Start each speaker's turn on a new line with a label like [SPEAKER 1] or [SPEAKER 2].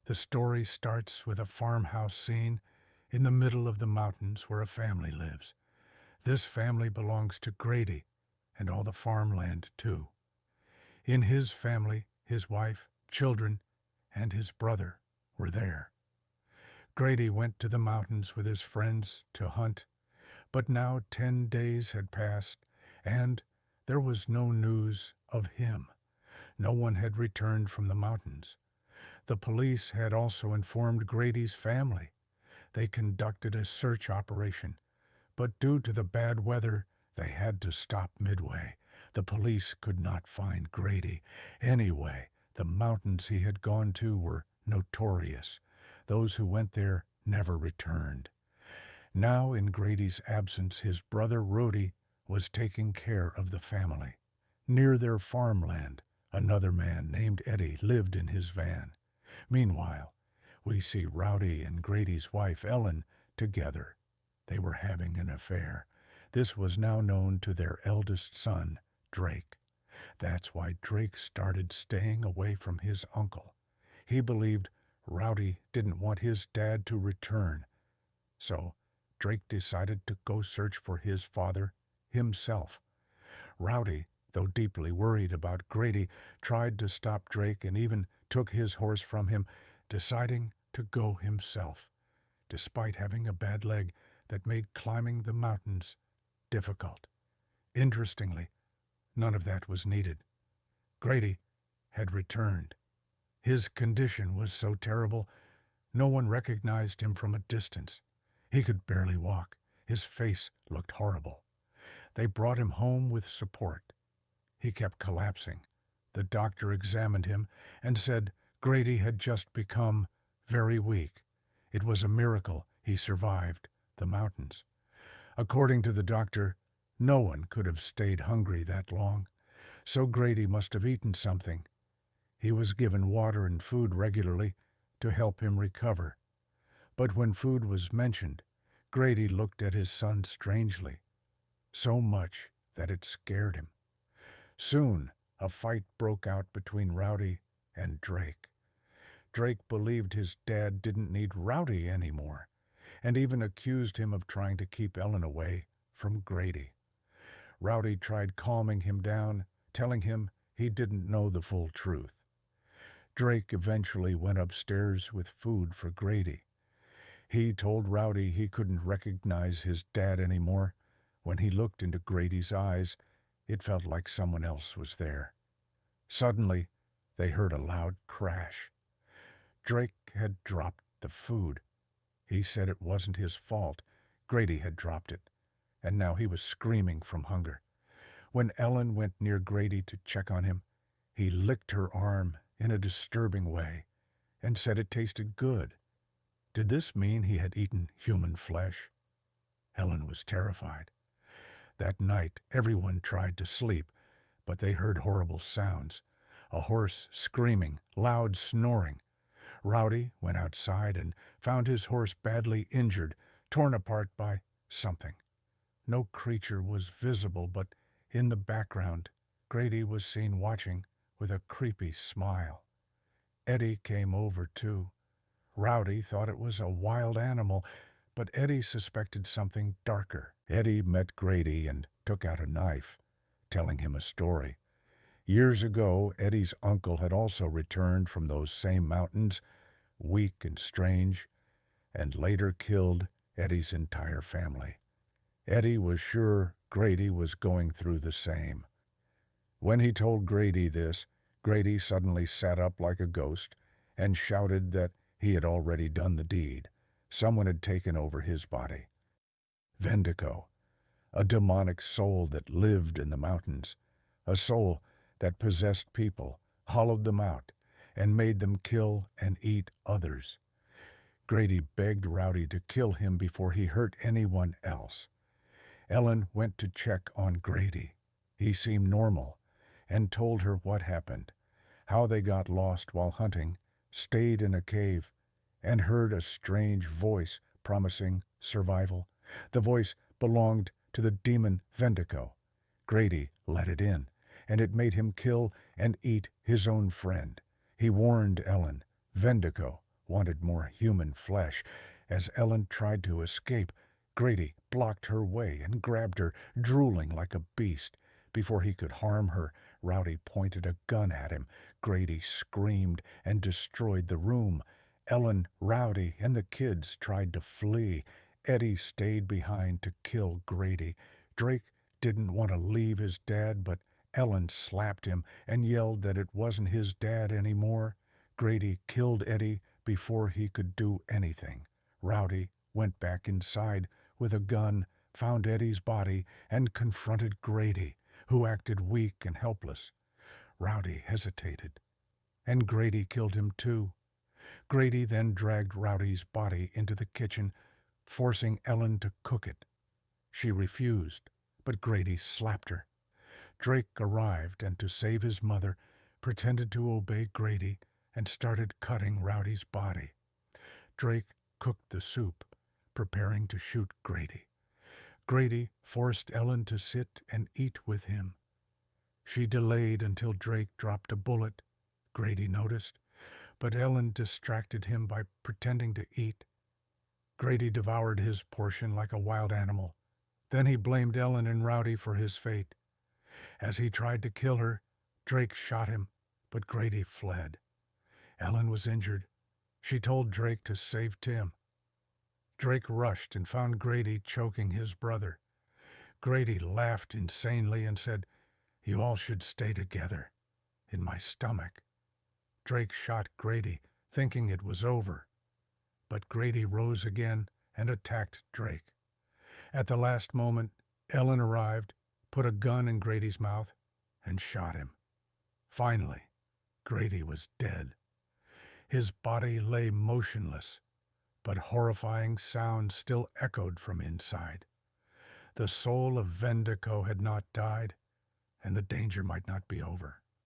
[SPEAKER 1] The story starts with a farmhouse scene in the middle of the mountains where a family lives. This family belongs to Grady and all the farmland, too. In his family, his wife, children, and his brother were there. Grady went to the mountains with his friends to hunt, but now 10 days had passed, and there was no news of him. No one had returned from the mountains. The police had also informed Grady's family. They conducted a search operation, but due to the bad weather, they had to stop midway. The police could not find Grady. Anyway, the mountains he had gone to were notorious. Those who went there never returned. Now, in Grady's absence, his brother Rhodey was taking care of the family. Near their farmland, another man named Eddie lived in his van. Meanwhile, we see Rowdy and Grady's wife Ellen together. They were having an affair. This was now known to their eldest son, Drake. That's why Drake started staying away from his uncle. He believed Rowdy didn't want his dad to return. So Drake decided to go search for his father himself. Rowdy, though deeply worried about Grady, tried to stop Drake and even took his horse from him, deciding to go himself, despite having a bad leg that made climbing the mountains difficult. Interestingly, none of that was needed. Grady had returned. His condition was so terrible, no one recognized him from a distance. He could barely walk. His face looked horrible. They brought him home with support. He kept collapsing. The doctor examined him and said Grady had just become very weak. It was a miracle he survived the mountains. According to the doctor, no one could have stayed hungry that long, so Grady must have eaten something. He was given water and food regularly to help him recover. But when food was mentioned, Grady looked at his son strangely, so much that it scared him. Soon, a fight broke out between Rowdy and Drake. Drake believed his dad didn't need Rowdy anymore, and even accused him of trying to keep Ellen away from Grady. Rowdy tried calming him down, telling him he didn't know the full truth. Drake eventually went upstairs with food for Grady. He told Rowdy he couldn't recognize his dad anymore. When he looked into Grady's eyes, it felt like someone else was there. Suddenly, they heard a loud crash. Drake had dropped the food. He said it wasn't his fault. Grady had dropped it, and now he was screaming from hunger. When Ellen went near Grady to check on him, he licked her arm in a disturbing way and said it tasted good. Did this mean he had eaten human flesh? Ellen was terrified. That night, everyone tried to sleep, but they heard horrible sounds. A horse screaming, loud snoring. Rowdy went outside and found his horse badly injured, torn apart by something. No creature was visible, but in the background, Grady was seen watching with a creepy smile. Eddie came over too. Rowdy thought it was a wild animal, but Eddie suspected something darker. Eddie met Grady and took out a knife, telling him a story. Years ago, Eddie's uncle had also returned from those same mountains, weak and strange, and later killed Eddie's entire family. Eddie was sure Grady was going through the same. When he told Grady this, Grady suddenly sat up like a ghost and shouted that he had already done the deed. Someone had taken over his body. Vendico, a demonic soul that lived in the mountains, a soul that possessed people, hollowed them out, and made them kill and eat others. Grady begged Rowdy to kill him before he hurt anyone else. Ellen went to check on Grady. He seemed normal, and told her what happened, how they got lost while hunting, stayed in a cave, and heard a strange voice promising survival. The voice belonged to the demon Vendico. Grady let it in, and it made him kill and eat his own friend. He warned Ellen, Vendico wanted more human flesh. As Ellen tried to escape, Grady blocked her way and grabbed her, drooling like a beast. Before he could harm her, Rowdy pointed a gun at him. Grady screamed and destroyed the room. Ellen, Rowdy, and the kids tried to flee. Eddie stayed behind to kill Grady. Drake didn't want to leave his dad, but Ellen slapped him and yelled that it wasn't his dad anymore. Grady killed Eddie before he could do anything. Rowdy went back inside with a gun, found Eddie's body, and confronted Grady, who acted weak and helpless. Rowdy hesitated, and Grady killed him too. Grady then dragged Rowdy's body into the kitchen, forcing Ellen to cook it. She refused, but Grady slapped her. Drake arrived and, to save his mother, pretended to obey Grady and started cutting Rowdy's body. Drake cooked the soup, preparing to shoot Grady. Grady forced Ellen to sit and eat with him. She delayed until Drake dropped a bullet, Grady noticed, but Ellen distracted him by pretending to eat. Grady devoured his portion like a wild animal. Then he blamed Ellen and Rowdy for his fate. As he tried to kill her, Drake shot him, but Grady fled. Ellen was injured. She told Drake to save Tim. Drake rushed and found Grady choking his brother. Grady laughed insanely and said, "You all should stay together. In my stomach." Drake shot Grady, thinking it was over. But Grady rose again and attacked Drake. At the last moment, Ellen arrived, put a gun in Grady's mouth, and shot him. Finally, Grady was dead. His body lay motionless, but horrifying sounds still echoed from inside. The soul of Vendico had not died, and the danger might not be over.